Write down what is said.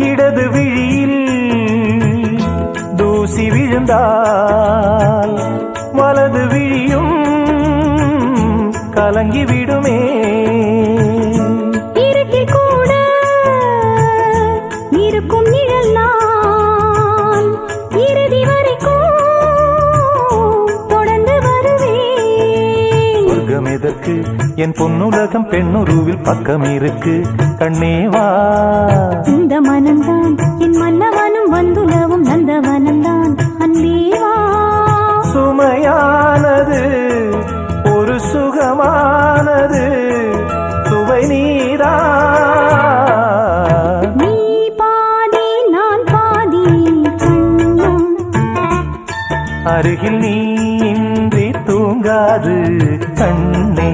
இடது விழியில் தூசி விழுந்தால் வலது விழியும் கலங்கிவிடுமே. இருட்டில் கூட இருக்கும் நிழல் நான் இறுதி வரைக்கும் தொடர்ந்து வருவேன். சொர்க்கம் எதற்கு என் பொன்னுலகம் பெண்ணுருவில் பக்கம் இருக்கு கண்ணேவா. இந்த மனம்தான் என் மன்னவனும் வந்துலவும் நந்தவனம்தான் அன்பேவா. சுமையானது ஒரு சுகமானது சுவை நீரா. நீ பாதி நான் பாதி கண்ணம். அருகில் நீ இன்றி தூங்காது கண்ணே.